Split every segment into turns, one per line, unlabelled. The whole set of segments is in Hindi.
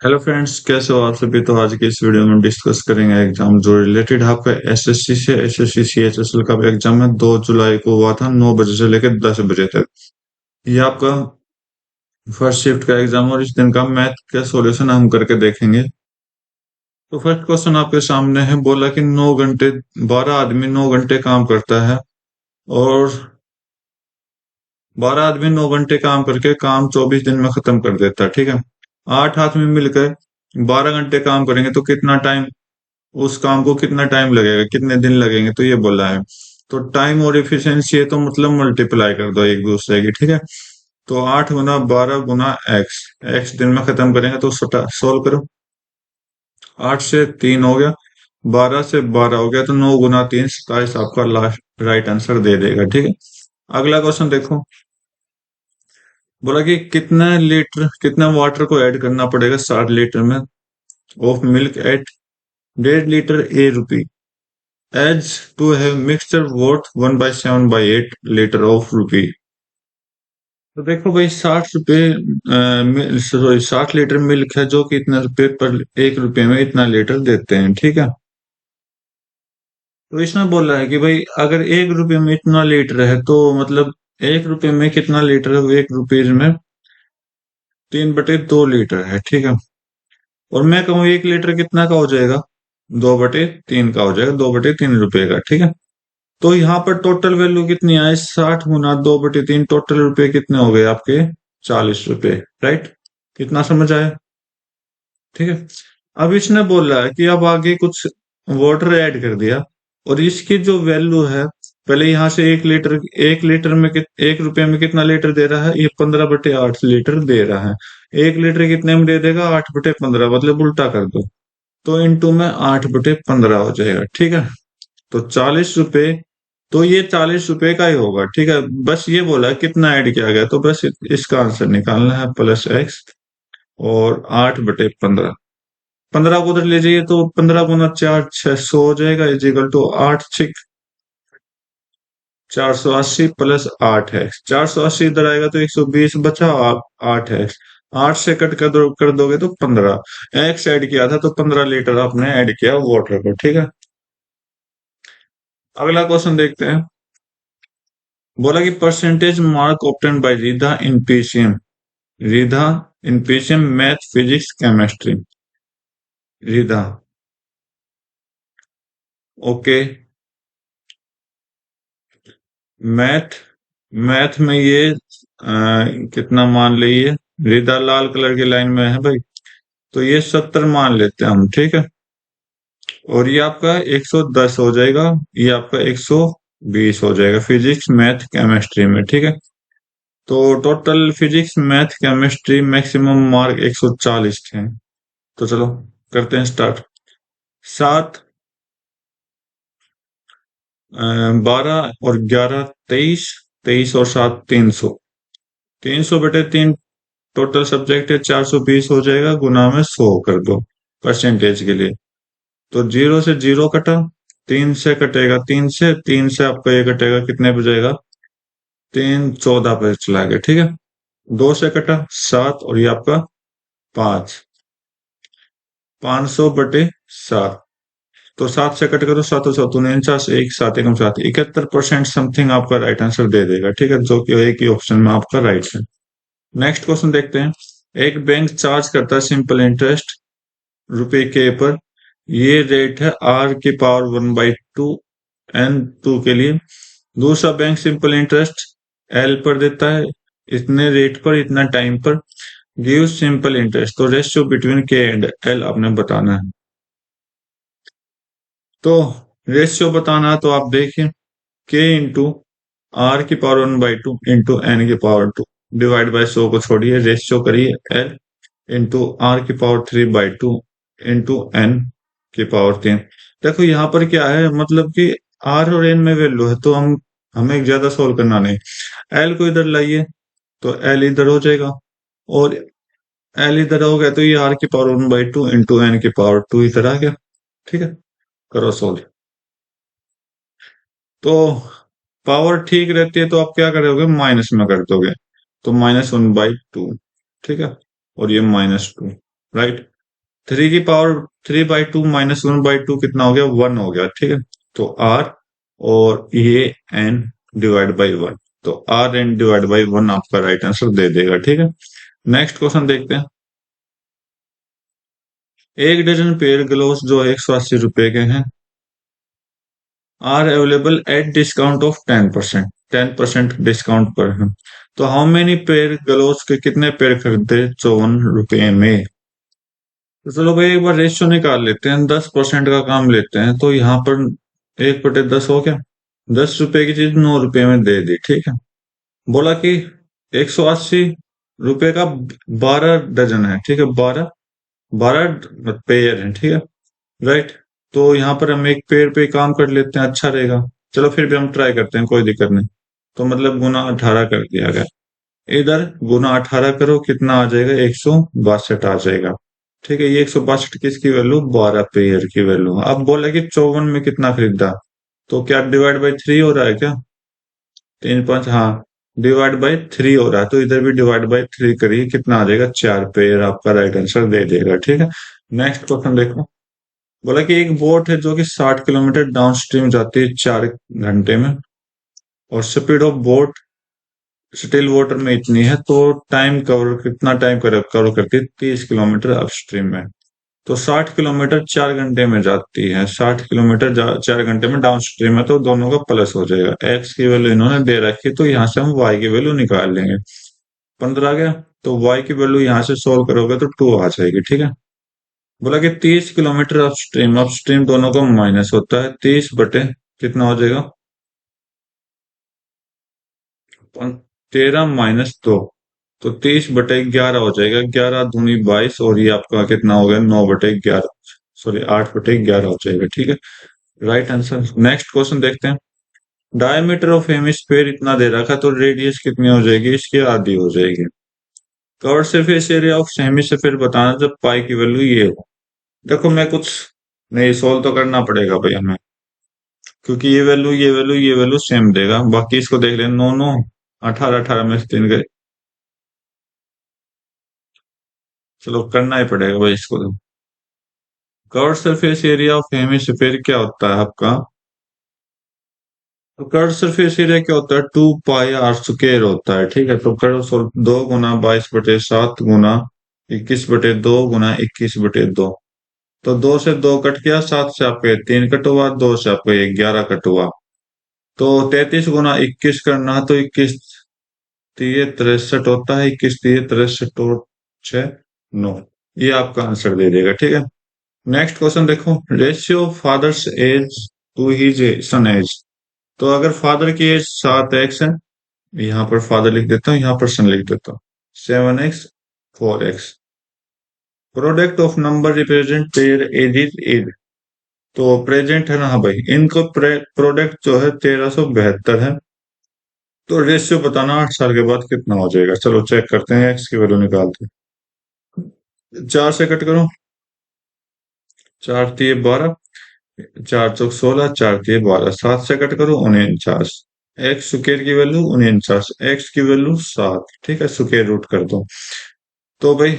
हेलो फ्रेंड्स, कैसे हो आप सभी। तो आज की इस वीडियो में डिस्कस करेंगे एग्जाम जो रिलेटेड आपका एसएससी से एसएससी सीएचएसएल का भी एग्जाम है। 2 जुलाई को हुआ था, 9 बजे से लेकर 10 बजे तक। ये आपका फर्स्ट शिफ्ट का एग्जाम और इस दिन का मैथ का सॉल्यूशन हम करके देखेंगे। तो फर्स्ट क्वेश्चन आपके सामने है, बोला कि 9 घंटे 12 आदमी 9 घंटे काम करता है और 12 आदमी 9 घंटे काम करके काम 24 दिन में खत्म कर देता है। ठीक है, 8 आदमी मिलकर 12 घंटे काम करेंगे तो कितना टाइम, उस काम को कितना टाइम लगेगा, कितने दिन लगेंगे, तो ये बोला है। तो टाइम और इफिशियंसी है तो मतलब मल्टीप्लाई कर दो एक दूसरे की। ठीक है, तो 8 गुना 12 गुना एक्स, एक्स दिन में खत्म करेंगे तो सोल्व करो। 8 से 3 हो गया, 12 से 12 हो गया, तो 9 गुना 3 27 आपका लास्ट राइट आंसर दे देगा। ठीक है, अगला क्वेश्चन देखो। बोला कि कितना वाटर को ऐड करना पड़ेगा 60 लीटर में of milk at 1.5 litre a rupee as to have mixture worth 1/7/8 litre of rupee. तो देखो भाई, 60 लीटर मिल्क है जो कि इतने रुपए पर 1 रुपए में इतना लीटर देते हैं। ठीक है, तो इसमें बोल रहा है कि भाई अगर 1 रुपए में इतना लीटर है तो मतलब 1 रुपए में कितना लीटर है, 1 रुपीज में 3/2 लीटर है। ठीक है, और मैं कहूँ 1 लीटर कितना का हो जाएगा, 2/3 का हो जाएगा, 2/3 रुपए का। ठीक है, तो यहाँ पर टोटल वैल्यू कितनी आई, 60 गुना 2/3, टोटल रुपए कितने हो गए आपके, 40 रुपए। राइट, कितना समझ आया। ठीक है, अब इसने बोला है कि अब आगे कुछ वाटर ऐड कर दिया और इसकी जो वैल्यू है, पहले यहाँ से 1 लीटर, 1 लीटर में 1 रुपए में कितना लीटर दे रहा है, ये 15/8 लीटर दे रहा है। 1 लीटर कितने में दे देगा, 8/15, मतलब उल्टा कर दो तो इंटू में 8/15 हो जाएगा। ठीक है, तो 40 रुपए, तो ये 40 रुपए का ही होगा। ठीक है, बस ये बोला है कितना ऐड किया गया, तो बस इसका आंसर निकालना है, प्लस एक्स और 8/15। 15 को उधर ले जाइए तो 15 गुना 4 600 हो जाएगा, इजिकल टू 8 6 480 प्लस 8 एक्स। 480 इधर आएगा तो 120 बचा, 8 एक्स। 8 से कट कर दोगे तो 15 एक्स ऐड किया था, तो 15 लीटर आपने ऐड किया वाटर को। ठीक है, अगला क्वेश्चन देखते हैं। बोला कि percentage mark obtain by Ridha in PCM, Ridha in PCM math physics chemistry. Ridha, okay. Math, math में ये कितना मान लीजिए, रिधा लाल कलर की लाइन में है भाई, तो ये 70 मान लेते हैं हम। ठीक है, और ये आपका 110 हो जाएगा, ये आपका 120 हो जाएगा फिजिक्स मैथ केमिस्ट्री में। ठीक है, तो total physics math chemistry maximum mark 140 थे। तो चलो करते हैं स्टार्ट। 7 12 और 11 23, 23 और 7 300, 300/3 टोटल सब्जेक्ट है, 420 हो जाएगा, गुना में 100 कर दो परसेंटेज के लिए। तो 0 से 0 कटा, 3 से कटेगा, 3 से आपका ये कटेगा, कितने पे जाएगा, 3 14 पे चला गया। ठीक है, 2 से कटा 7 और ये आपका 5, 500/7। तो 7 से कट करो, 7 7 49, 1 7 एकम 7, 71% समथिंग आपका राइट आंसर दे देगा। ठीक है, जो कि एक ही ऑप्शन में आपका राइट है। नेक्स्ट क्वेश्चन देखते हैं। एक बैंक चार्ज करता है सिंपल इंटरेस्ट ₹K पर, ये रेट है R⁻²n2 के लिए। दूसरा बैंक सिंपल इंटरेस्ट L पर देता है, इतने रेट पर इतना टाइम पर, गिव सिंपल इंटरेस्ट। तो ratio between K and L आपने बताना है। तो रेशियो बताना है तो आप देखिए, K into R⁻²(1/2) into N⁻², divide by 100 को छोड़िए, रेशियो करिए L into R⁻³ into N⁻3। देखो यहाँ पर क्या है, मतलब कि R और N में वैल्यू है तो हमें ज्यादा सोल्व करना नहीं। L को इधर लाइए तो L इधर हो जाएगा, और L इधर हो गया तो ये R⁻² इंटू N⁻2 इधर आ गया। ठीक है, करो सोल्व। तो पावर ठीक रहती है तो आप क्या करोगे, माइनस में कर दोगे, तो -1/2। ठीक है, और ये -2। राइट, 3 की पावर 3/2 - 1/2 कितना हो गया? 1 हो गया, ठीक है। तो आर और ये एन डिवाइड बाई 1। तो आर एन डिवाइड बाई 1 आपका राइट आंसर दे देगा, ठीक है। नेक्स्ट क्वेश्चन देखते हैं। एक डजन पेयर ग्लोव्स जो 180 रुपए के हैं are available at discount of 10%। 10% discount पर है। तो हाउ मेनी पेयर ग्लोव्स के कितने पेयर खरीदे 54 रुपए में? तो चलो भाई एक बार रेशियो निकाल लेते हैं। 10% का काम लेते हैं, तो यहाँ पर 1/10 हो गया। 10 रुपए की चीज 9 रुपए में दे दी, ठीक है। बोला कि 180 रुपए का 12 डजन है, ठीक है। 12 पेयर है, ठीक है। राइट। तो यहाँ पर हम एक पेयर पे काम कर लेते हैं, अच्छा रहेगा। चलो फिर भी हम ट्राई करते हैं, कोई दिक्कत नहीं। तो मतलब गुना 18 कर दिया गया। इधर गुना 18 करो, कितना आ जाएगा? 162 आ जाएगा, ठीक है। ये 162 किसकी वैल्यू? 12 पेयर की वैल्यू। अब बोला कि 54 में कितना खरीदा, तो क्या डिवाइड बाई 3 हो रहा है क्या? 3 5, हाँ, डिवाइड बाई 3 हो रहा है, तो इधर भी डिवाइड बाई 3 करिए, कितना आ जाएगा? 4 पेयर आपका राइट आंसर दे देगा, ठीक है। नेक्स्ट क्वेश्चन देखो। बोला कि एक बोट है जो कि 60 किलोमीटर डाउन स्ट्रीम जाती है 4 घंटे में, और speed of boat still water में इतनी है, तो टाइम कवर कितना टाइम कवर करती है? 30 किलोमीटर अपस्ट्रीम में। तो 60 किलोमीटर 4 घंटे में जाती है, 60 किलोमीटर 4 घंटे में डाउन स्ट्रीम है, तो दोनों का प्लस हो जाएगा। एक्स की वैल्यू इन्होंने दे रखी है, तो यहाँ से हम वाई की वैल्यू निकाल लेंगे। 15 आ गया। तो वाई की वैल्यू यहाँ से सोल्व करोगे तो 2 आ जाएगी, ठीक है। बोला कि 30 किलोमीटर अपस्ट्रीम, अपस्ट्रीम दोनों का माइनस होता है, 30 बटे कितना हो जाएगा? 13 - 2, तो 30/11 हो जाएगा। 11 दूनी 22, और ये आपका कितना हो गया? 9/11, सॉरी 8/11 हो जाएगा, ठीक है। Right answer. नेक्स्ट क्वेश्चन देखते हैं। डायमीटर ऑफ हेमिस्फेयर इतना दे रखा, तो रेडियस कितनी हो जाएगी? इसकी आधी हो जाएगी। Cover surface area of hemisphere बताना जब पाई की वैल्यू ये हो। देखो मैं कुछ नहीं, सोल्व तो करना पड़ेगा भाई हमें, क्योंकि ये वैल्यू सेम देगा। बाकी इसको देख लें, 9 9, 18 18 में से 3 गए। चलो करना ही पड़ेगा भाई इसको तो। Curve surface area of hemisphere क्या होता है आपका? तो कर्व सरफेस एरिया क्या होता है? 2 पाई r² होता है, ठीक है। तो कर्व 2 गुना 22/7 गुना 21/2 गुना 21/2। तो 2 से 2 कट गया, 7 से आपका 3 कट हुआ, 2 से आपका 11 कट हुआ। तो 33 गुना 21 करना, तो 21×3 = 63 होता है। 21×3 = 63 और 6 9। ये आपका आंसर दे देगा, ठीक है। नेक्स्ट क्वेश्चन देखो। Ratio father's age to his son age. तो अगर फादर की एज 7x है, यहाँ पर फादर लिख देता हूँ, यहाँ पर सन लिख देता हूँ। 7x 4x। Product of number represent pair age. तो प्रेजेंट है ना, हाँ भाई, इनको प्रोडक्ट जो है 1372 है। तो रेशियो बताना 8 साल के बाद कितना हो जाएगा। चलो चेक करते हैं, एक्स की वैल्यू निकालते हैं। 4 से कट करो, 4×3 = 12, 4×4 = 16, 4×3 = 12। 7 से कट करो, 49। एक्स स्क्वायर की वैल्यू 49, एक्स की वैल्यू 7, ठीक है। स्क्वायर रूट कर दो। तो भाई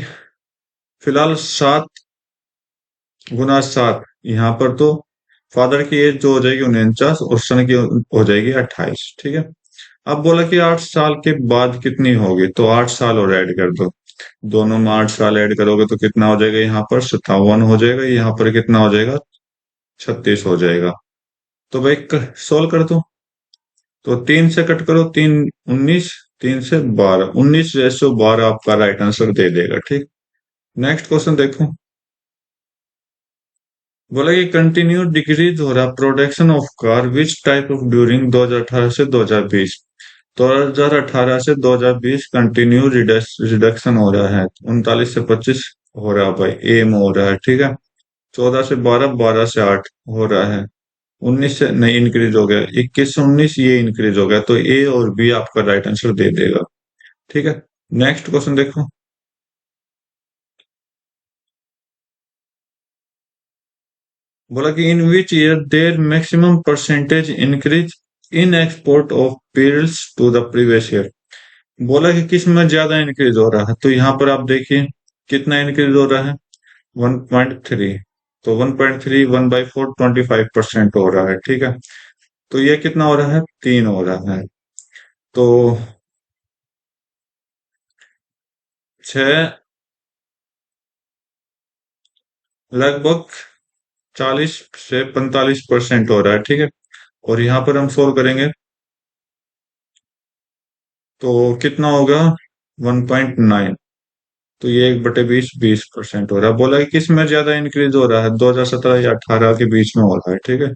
फिलहाल 7×7, यहाँ पर तो फादर की एज जो हो जाएगी 49, और सन की हो जाएगी 28, ठीक है। अब बोला कि 8 साल के बाद कितनी होगी, तो 8 साल और ऐड कर दो। दोनों में 8 साल ऐड करोगे तो कितना हो जाएगा? यहाँ पर 57 हो जाएगा, यहाँ पर कितना हो जाएगा? 36 हो जाएगा। तो भाई सोल्व कर दो। तो 3 से कट करो, 3 19, 3 से 12, 19/12 आपका राइट आंसर दे देगा, ठीक। नेक्स्ट क्वेश्चन देखो। बोला कि कंटिन्यू डिक्रीज हो रहा production of car which type of during 2018 से 2020। 2018 से 2020 कंटिन्यू रिडक्शन हो रहा है। 39 से 25 हो रहा है भाई, एम हो रहा है, ठीक है। 14 से 12, 12 से 8 हो रहा है। 19 से नहीं, इंक्रीज हो गया। 21 से 19 ये इंक्रीज हो गया, तो ए और बी आपका राइट आंसर दे देगा, ठीक है। नेक्स्ट क्वेश्चन देखो। बोला कि in which year there maximum percentage increase in export of pearls to the previous year. बोला कि किस में ज्यादा इंक्रीज हो रहा है, तो यहाँ पर आप देखिए कितना इंक्रीज हो रहा है। 1.3, तो 1.3 1/4 25% हो रहा है, ठीक है। तो ये कितना हो रहा है, 3 हो रहा है। तो 6 लगभग 40 से 45% हो रहा है, ठीक है। और यहाँ पर हम सोल्व करेंगे तो कितना होगा, 1.9। तो ये 1/20 20% हो रहा है। बोला कि किस में ज्यादा इंक्रीज हो रहा है, 2017 या 18 के बीच में हो रहा है, ठीक है।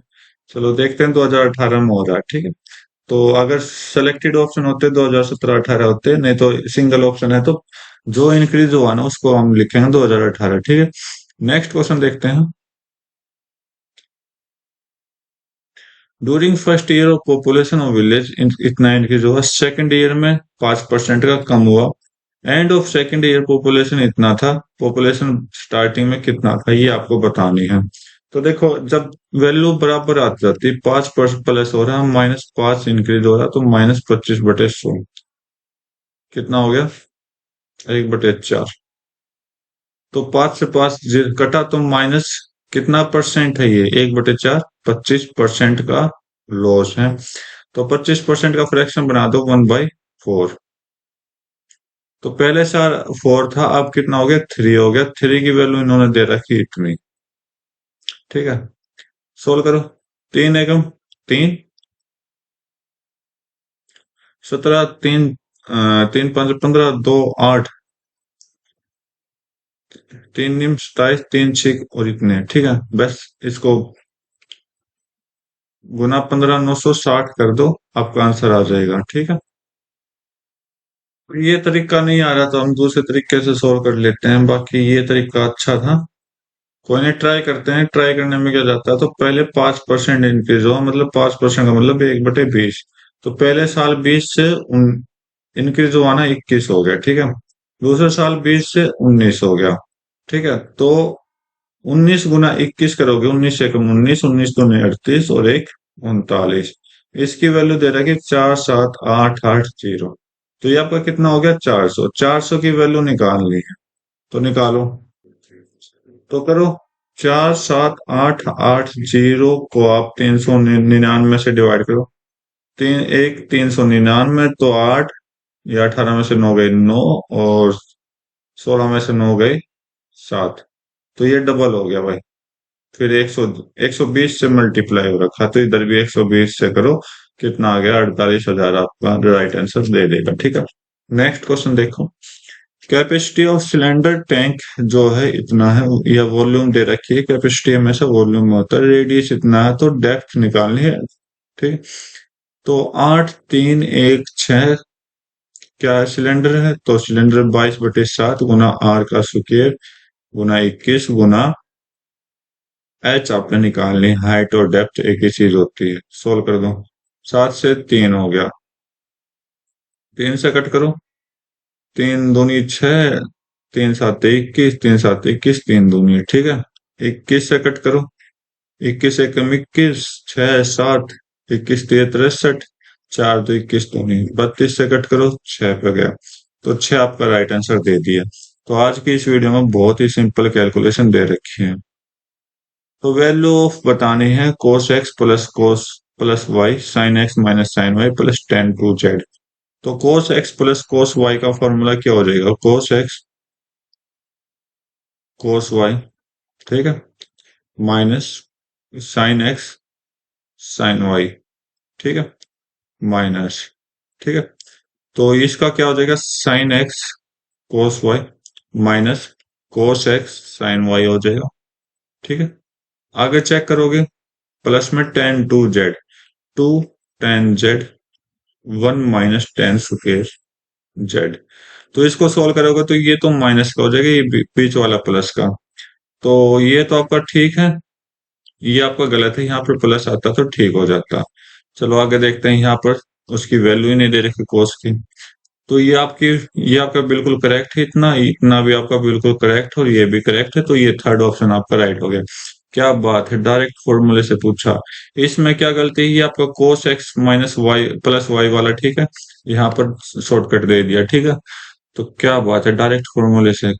चलो देखते हैं 2018 में हो रहा है, ठीक है। तो अगर सेलेक्टेड ऑप्शन होते 2017-18 होते, नहीं तो सिंगल ऑप्शन है तो जो इंक्रीज हुआ ना उसको हम लिखेंगे 2018, ठीक है। नेक्स्ट क्वेश्चन देखते हैं। During first year of population of village इतना इंक्रीज हुआ, सेकंड ईयर में 5% का कम हुआ, end of second year population इतना था, पॉपुलेशन स्टार्टिंग में कितना था, ये आपको बतानी है। तो देखो जब वैल्यू बराबर आ जाती, 5 प्लस हो रहा है, -5 इंक्रीज हो रहा है, तो -25/100 कितना हो गया, 1/4। तो 5 से 5 कटा तो माइनस कितना परसेंट है, ये 1/4, 25% का लॉस है। तो 25% का फ्रैक्शन बना दो 1/4। तो पहले साल 4 था, अब कितना हो गया, 3 हो गया। 3 की वैल्यू इन्होंने दे रखी इतनी, ठीक है। सोल्व करो। 3 एकम 3 17, 3 5 15, 2 8, 3 9 27, 3 6 और इतने, ठीक है। बस इसको गुना 15 960 कर दो, आपका आंसर आ जाएगा, ठीक है। ये तरीका नहीं आ रहा तो हम दूसरे तरीके से सोल्व कर लेते हैं, बाकी ये तरीका अच्छा था। कोई नहीं, ट्राई करते हैं। ट्राई करने में क्या जाता है, तो पहले 5% इंक्रीज हुआ, मतलब 5% का मतलब 1/20। तो पहले साल 20 से इंक्रीज हुआ ना, 21 हो गया, ठीक है। दूसरे साल 20 से 19 हो गया, ठीक है। तो 19 गुना 21 करोगे, 19 एकम 19, 19 दूनी 38 और 1 39। इसकी वैल्यू दे रहा है कि 47880। तो ये आपका कितना हो गया, 400। 400 की वैल्यू निकालनी है, तो निकालो। तो करो। 47880 को आप 399 से डिवाइड करो। 399, तो 8, या 18 में से 9 गए 9, और 16 में से 9 गए 7। तो ये डबल हो गया भाई। फिर 120 से मल्टीप्लाई हो रखा, तो इधर भी 120 से करो। कितना आ गया, 48,000 आपका राइट आंसर दे देगा, ठीक है। नेक्स्ट क्वेश्चन देखो। कैपेसिटी ऑफ सिलेंडर टैंक जो है इतना है, या वॉल्यूम दे रखी है, कैपेसिटी हमेशा वॉल्यूम में होता है। रेडियस इतना है, तो डेप्थ निकालनी है, ठीक। तो 8 3 1 6 क्या सिलेंडर है, तो सिलेंडर 22/7 गुना आर का स्क्वायर गुना 21 गुना एच आपने निकालनी। हाइट और डेप्थ एक ही चीज होती है। सोल्व कर दो। 7 से 3 हो गया, 3 से कट करो। 3 दूनी 6, 3 7 21, 3 7 21, 3 दूनी, ठीक है। 21 से कट करो। 21 एकम 21, 6 7, 21 3 63, 4 2 21 दूनी 32 से कट करो, 6 पे गया। तो 6 आपका राइट आंसर दे दिया। तो आज की इस वीडियो में बहुत ही सिंपल कैलकुलेशन दे रखी है। तो वैल्यू ऑफ बतानी है, cos x plus y sine x minus sine y plus tan 2z। तो cos x plus cos y का फॉर्मूला क्या हो जाएगा, cos x cos y, ठीक है, minus sine x sign y, ठीक है, माइनस, ठीक है। तो इसका क्या हो जाएगा, sin x cos y minus cos x sign y हो जाएगा, ठीक है। आगे चेक करोगे, प्लस में tan 2z, 2 tan z, 1 - tan² z। तो इसको सोल्व करोगे तो ये तो माइनस का हो जाएगा, ये बीच वाला प्लस का। तो ये तो आपका ठीक है, ये आपका गलत है, यहाँ पर प्लस आता तो ठीक हो जाता। चलो आगे देखते हैं। यहाँ पर उसकी वैल्यू ही नहीं दे रखी कोस की। तो ये आपका बिल्कुल करेक्ट है, इतना इतना भी आपका बिल्कुल करेक्ट, और ये भी करेक्ट है। तो ये थर्ड ऑप्शन आपका राइट हो गया। क्या बात है, डायरेक्ट फॉर्मूले से पूछा। इसमें क्या गलती है, ये आपका cos x minus y plus y वाला, ठीक है। यहाँ पर शॉर्टकट दे दिया, ठीक है। तो क्या बात है, डायरेक्ट फॉर्मूले से।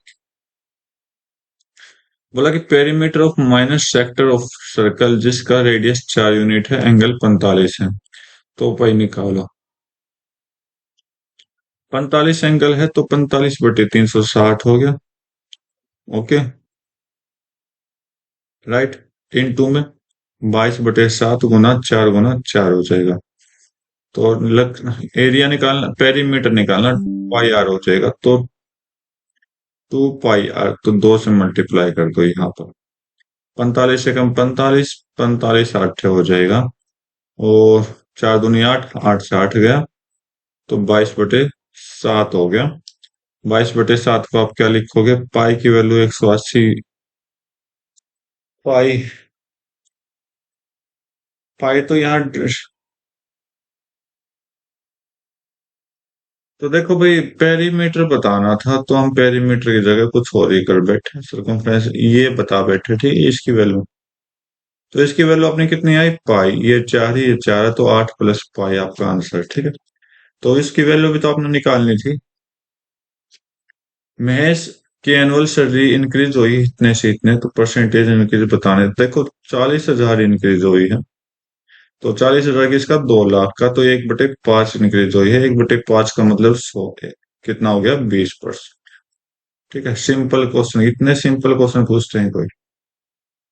बोला कि perimeter of minus sector of circle जिसका रेडियस 4 यूनिट है, एंगल 45 है। तो भाई निकालो। 45 एंगल है तो 45/360 हो गया। Okay, right. इन टू में 22/7 गुना 4 हो जाएगा। तो एरिया निकालना, पेरीमीटर निकालना, पाई आर हो जाएगा। तो 2 पाई आर, तो 2 से मल्टीप्लाई कर दो यहाँ पर। 45 से कम 45, 45 8 हो जाएगा। और 4 दूनी 8, 8 से 8 गया, तो 22/7 हो गया। 22/7 को आप क्या लिखोगे? पाई की वैल्यू 180। पाई, पाई तो यहाँ तो देखो भाई, पेरीमीटर बताना था तो हम पेरीमीटर की जगह कुछ और ही कर बैठे। सर्कमफ्रेंस ये बता बैठे, ठीक है, इसकी वैल्यू। तो इसकी वैल्यू अपनी कितनी आई? पाई। ये 4 ही, ये 4 है, तो 8 प्लस पाई आपका आंसर, ठीक है। तो इसकी वैल्यू भी तो आपने निकालनी थी। महेश की एनुअल सैलरी इंक्रीज हुई इतने से इतने, तो परसेंटेज इंक्रीज बताने। देखो 40,000 इंक्रीज हुई है, तो 40,000 की इसका 2 लाख का, तो 1/5 इंक्रीज हुई है। 1/5 का मतलब 100 है। कितना हो गया? 20%। ठीक है, सिंपल क्वेश्चन, इतने सिंपल क्वेश्चन पूछते हैं कोई।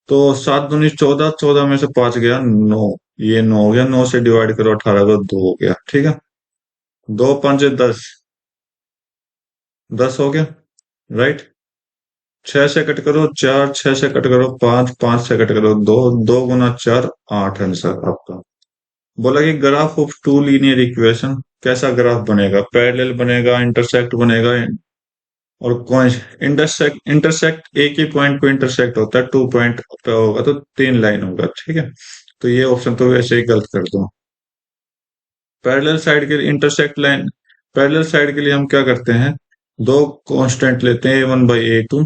तो 7 दूनी 14, 14 में से 5 गया 9। ये 9 हो गया, 9 से डिवाइड करो 18 को, 2 हो गया, ठीक है। 2 5 10, 10 हो गया, राइट। 6 से कट करो 4, 6 से कट करो 5, 5 से कट करो 2, 2 गुना 4, 8 आंसर आपका। बोला कि graph of two linear equation, कैसा ग्राफ बनेगा? पैरेलल बनेगा, इंटरसेक्ट बनेगा, और कौन? इंटरसेक्ट, इंटरसेक्ट एक ही पॉइंट पे इंटरसेक्ट होता है, 2 पॉइंट पे होगा तो 3 लाइन होगा, ठीक है। तो ये ऑप्शन तो वैसे ही गलत कर दो। पैरेलल साइड के लिए इंटरसेक्ट लाइन, पैरेलल साइड के लिए हम क्या करते हैं? दो कांस्टेंट लेते हैं, A1/A2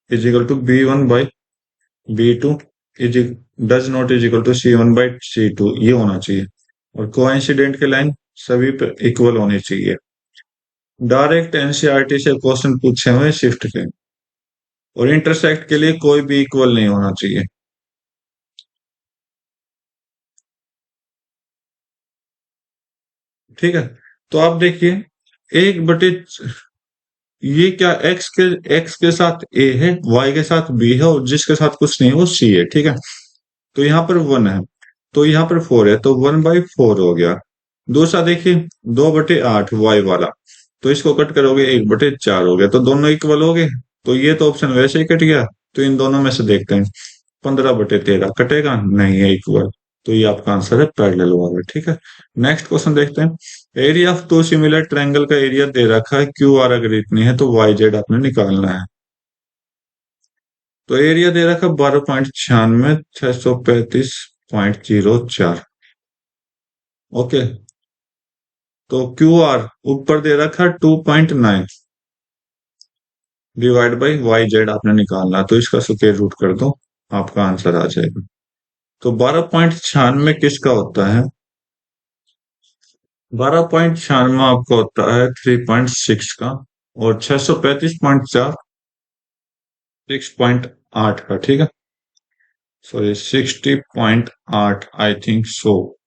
equal to B1/B2 is does not equal to C1/C2, ये होना चाहिए। और कोइंसिडेंट के लाइन सभी पे इक्वल होनी चाहिए। डायरेक्ट एनसीईआरटी से क्वेश्चन पूछे हुए शिफ्ट के। और इंटरसेक्ट के लिए कोई भी इक्वल नहीं होना चाहिए, ठीक है। तो आप देखिए, 1/, ये क्या, एक्स के साथ ए है, वाई के साथ बी है, और जिसके साथ कुछ नहीं है वो सी है, ठीक है। तो यहाँ पर 1 है, तो यहाँ पर 4 है, तो 1/4 हो गया। दूसरा देखिए, 2/8 वाई वाला, तो इसको कट करोगे 1/4 हो गया, तो दोनों इक्वल हो गए। तो ये तो ऑप्शन वैसे ही कट गया। तो इन दोनों में से देखते हैं, 15/13 कटेगा नहीं, है इक्वल। तो ये आपका आंसर है पैरेलल वाला, ठीक है। नेक्स्ट क्वेश्चन देखते हैं। Area of two similar triangle का एरिया दे रखा है, क्यू आर अगर इतनी है तो वाई जेड आपने निकालना है। तो एरिया दे रखा 12.96, 635.04। ओके, तो क्यू आर ऊपर दे रखा 2.9, डिवाइड बाई वाई जेड आपने निकालना है, तो इसका स्क्वायर रूट कर दो, आपका आंसर आ जाएगा। तो 12.96 किसका होता है? 12.96 आपका होता है 3.6 का। और 635.4 6.8 का, ठीक है। Sorry, 60.8 I think so.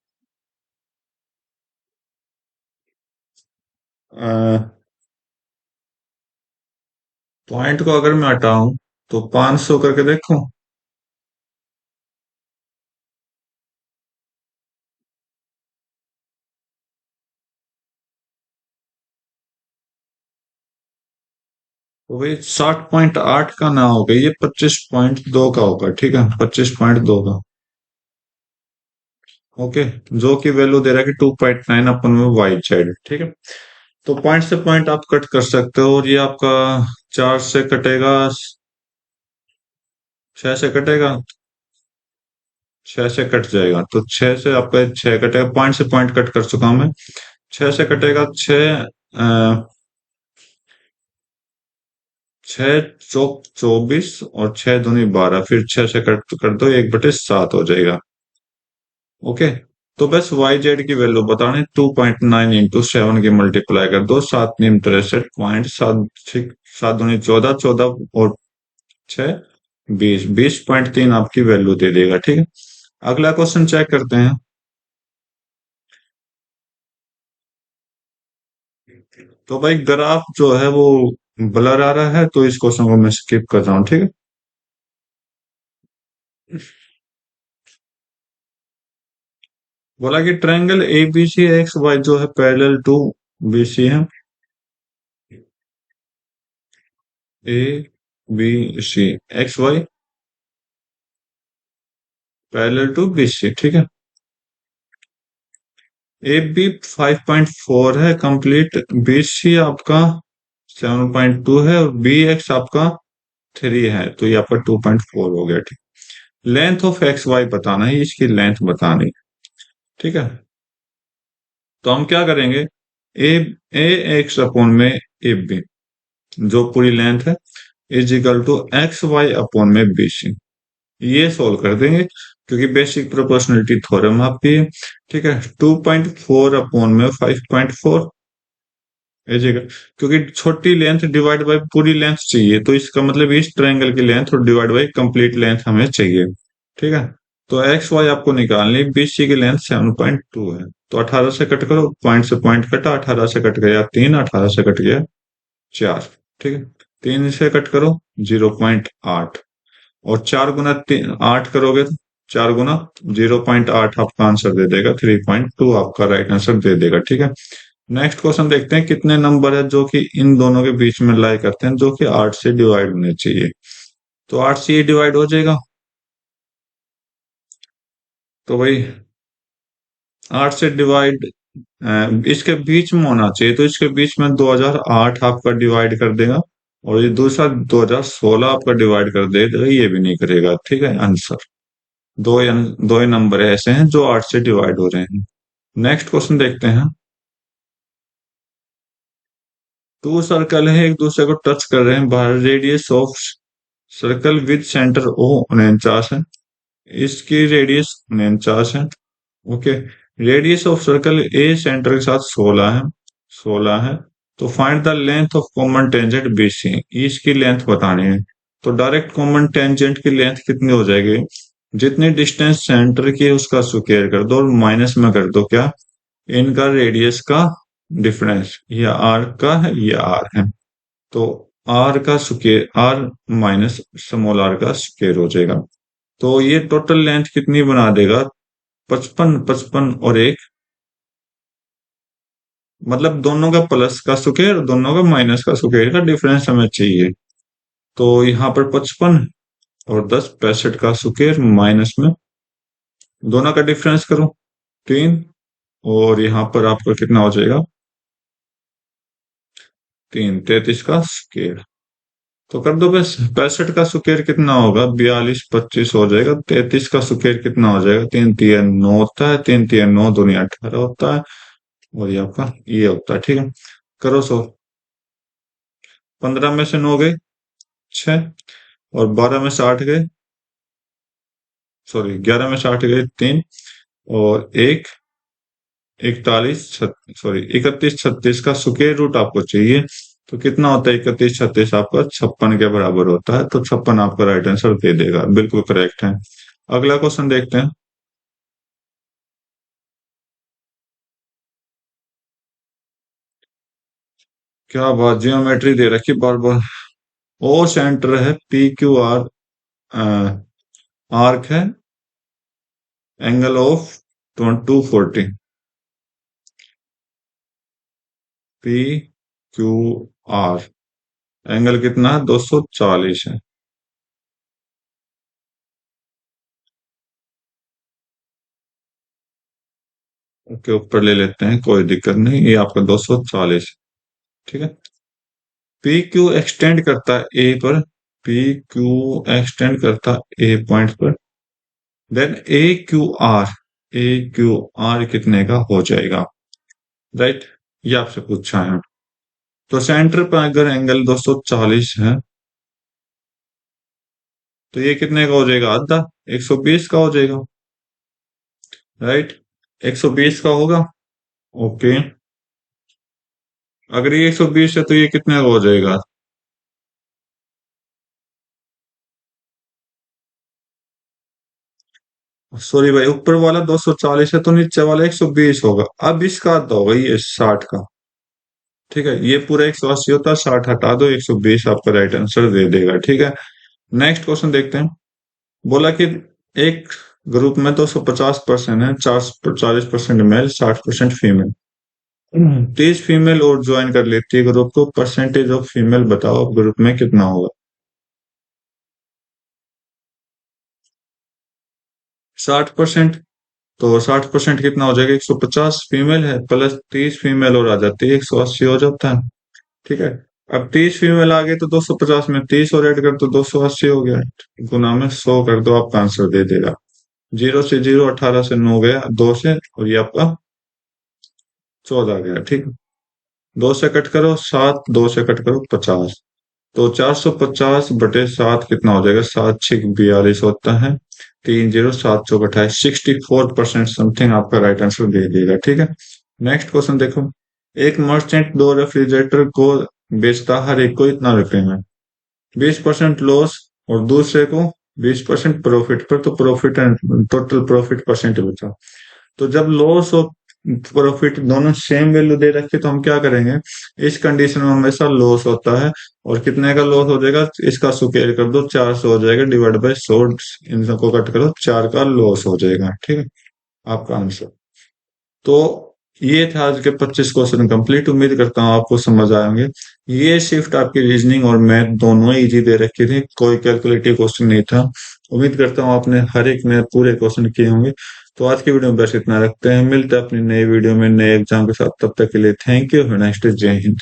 Point को अगर मैं हटाऊं तो 500 करके देखो। तो भाई 60.8 का ना होगा, ये 25.2 का होगा, ठीक है, 25.2 का। ओके, जो की वैल्यू दे रहा है कि 2.9 अपन में वाई जेड, ठीक है। तो पॉइंट से पॉइंट आप कट कर सकते हो, और ये आपका 4 से कटेगा, 6 से कटेगा, 6 से कट जाएगा, तो 6 से आपका 6 कटेगा। पॉइंट से पॉइंट कट कर चुका हूं मैं। 6 से कटेगा 6, 6 चौक 24, और 6 दूनी 12, फिर 6 से कट कर दो, 1/7 हो जाएगा। ओके, तो बस वाई जेड की वैल्यू बताने, 2.9 इंटू 7 की मल्टीप्लाई कर दो, 7×9 = 63.7, 7 दूनी 14, 14 और 6 20.3 आपकी वैल्यू दे देगा। ठीक है, अगला क्वेश्चन चेक करते हैं। तो भाई ग्राफ जो है वो ब्लर आ रहा है, तो इस क्वेश्चन को मैं स्किप कर रहा हूँ। ठीक है, बोला कि triangle A B C X Y जो है पैरेलल टू बी सी है। A B C X Y parallel to B C. ठीक है, ए बी 5.4 है कंप्लीट, बी सी आपका 7.2 है, और बी एक्स आपका 3 है, तो ये आपका 2.4 हो गया। ठीक, लेंथ ऑफ एक्स वाई बताना है, इसकी लेंथ बतानी है। ठीक है, तो हम क्या करेंगे, ए ए एक्स अपॉन में ए बी जो पूरी लेंथ है is equal to X Y upon में बी सी, ये सोल्व कर देंगे क्योंकि बेसिक प्रोपोर्शनलिटी थ्योरम आपकी है। ठीक है, 2.4 अपॉन में 5.4 इज इक्वल, क्योंकि छोटी लेंथ डिवाइड बाय पूरी लेंथ चाहिए, तो इसका मतलब इस ट्रायंगल की लेंथ और डिवाइड बाय कंप्लीट लेंथ हमें चाहिए। ठीक है, तो एक्स वाई आपको निकालनी, बीसी की लेंथ 7.2 है, तो 18 से कट करो, पॉइंट से पॉइंट कटा, 18 से कट गया 3, 18 से कट गया 4। ठीक है, 3 से कट करो 0.8, और 4 गुना 8 करोगे तो 4 गुना 0.8 आपका आंसर दे देगा, 3.2 आपका राइट आंसर दे देगा। ठीक है, नेक्स्ट क्वेश्चन देखते हैं, कितने नंबर है जो कि इन दोनों के बीच में लाई करते हैं, जो कि 8 से डिवाइड होने चाहिए। तो 8 से ये डिवाइड हो जाएगा, तो भाई 8 से डिवाइड इसके बीच में होना चाहिए, तो इसके बीच में 2008 आपका डिवाइड कर देगा, और ये दूसरा 2016 आपका डिवाइड कर देगा, ये भी नहीं करेगा। ठीक है, आंसर दो ही नंबर ऐसे हैं जो 8 से डिवाइड हो रहे हैं। नेक्स्ट क्वेश्चन देखते हैं। टू सर्कल है, एक दूसरे को टच कर रहे हैं, बाहर radius of circle with centre O 49 है, इसकी रेडियस 49 है। Okay, radius of circle A centre के साथ 16 है, 16 है, तो find the length of common tangent B C, इसकी लेंथ बतानी है। तो डायरेक्ट कॉमन टेंजेंट की लेंथ कितनी हो जाएगी, जितनी डिस्टेंस सेंटर की है उसका स्क्वायर कर दो और माइनस में कर दो क्या, इनका रेडियस का डिफरेंस, ये आर का है, ये आर है, तो आर का square, R minus small R का स्क्वायर हो जाएगा। तो ये टोटल लेंथ कितनी बना देगा, 55, 55 और एक, मतलब दोनों का प्लस का स्क्वायर, दोनों का माइनस का स्क्वायर का डिफरेंस हमें चाहिए। तो यहाँ पर 55 और 10, 65 का स्क्वायर माइनस में दोनों का डिफरेंस करो 3, और यहाँ पर आपका कितना हो जाएगा 3, 33 का स्क्वायर। तो कर दो बस, 65 का स्क्वायर कितना होगा 42, 25 हो जाएगा, 33 का स्क्वायर कितना हो जाएगा, 3 3 9 होता है, 3 3 9 दूनी 18 होता है, और ये आपका ये होता है। ठीक है, करो सो, 15 में से 9 गए 6, और 12 में से 8 गए, सॉरी 11 में से 8 गए 3, और एक 41, सॉरी 31, 36 का स्क्वायर रूट आपको चाहिए, तो कितना होता है 31, 36 आपका 56 के बराबर होता है, तो 56 आपका राइट आंसर दे देगा, बिल्कुल करेक्ट है। अगला क्वेश्चन देखते हैं। क्या बात, जियोमेट्री दे रखी बार बार। ओ सेंटर है, पी क्यू आर आर्क है, angle of 240, P Q R angle कितना है 240 है। ओके, ऊपर ले लेते हैं, कोई दिक्कत नहीं, ये आपका 240। ठीक है, पी क्यू एक्सटेंड करता है ए पर, पी क्यू एक्सटेंड करता ए पॉइंट पर, देन ए क्यू आर कितने का हो जाएगा, राइट, ये आपसे पूछा है। तो सेंटर पर अगर एंगल 240 है, तो ये कितने का हो जाएगा, आधा, 120 का हो जाएगा, राइट, 120 का होगा। ओके, अगर ये 120 है तो ये कितने का हो जाएगा, सॉरी भाई, ऊपर वाला 240 है तो नीचे वाला 120 होगा। अब इसका आधा होगा ये 60 का। ठीक है, ये पूरा 180 होता है, 60 हटा दो, 120 आपका राइट आंसर दे देगा। ठीक है, नेक्स्ट क्वेश्चन देखते हैं। बोला कि एक ग्रुप में 250% है, 40% मेल, 60% फीमेल। 30 फीमेल और ज्वाइन कर लेती है ग्रुप को, परसेंटेज ऑफ फीमेल बताओ अब ग्रुप में कितना होगा। 60%। तो 60% कितना हो जाएगा, 150 फीमेल है प्लस 30 फीमेल और आ जाती है, 180 हो जाता है। ठीक है, अब 30 फीमेल आ गई तो 250 में 30 और ऐड कर दो, 280 हो गया। गुना में 100 कर दो, आपका आंसर दे देगा। 0 से 0, 18 से 9 गया, 2 से, और ये आपका 14 गया। ठीक है, 2 से कट करो 7, 2 से कट करो 50। तो 450/7 कितना हो जाएगा, 7×6 = 42 होता है। 3 0 7 चौक 28, 64% समथिंग आपका राइट आंसर दे देगा। ठीक है, नेक्स्ट क्वेश्चन देखो। एक मर्चेंट दो रेफ्रिजरेटर को बेचता, हर एक को इतना रुपए में, 20% लॉस, और दूसरे को 20% प्रॉफिट पर, तो profit and total profit percent बचा। तो जब लॉस और प्रॉफिट दोनों सेम वैल्यू दे रखे तो हम क्या करेंगे, इस कंडीशन में हमेशा लॉस होता है। और कितने का लॉस हो जाएगा, इसका स्क्वायर कर दो, 400 हो जाएगा, डिवाइड बाय 100, इन सबको कट करो, 4 का लॉस हो जाएगा। ठीक है, आपका आंसर। तो ये था आज के 25 क्वेश्चन कंप्लीट। उम्मीद करता हूँ आपको समझ आएंगे। ये शिफ्ट आपकी रीजनिंग और मैथ दोनों इजी दे रखे थे, कोई कैलकुलेटिव क्वेश्चन नहीं था। उम्मीद करता हूँ आपने हर एक में पूरे क्वेश्चन किए होंगे। तो आज की वीडियो में बस इतना रखते हैं, मिलते हैं अपनी नई वीडियो में नए एग्जाम के साथ। तब तक के लिए थैंक यू, नेक्स्ट जय हिंद।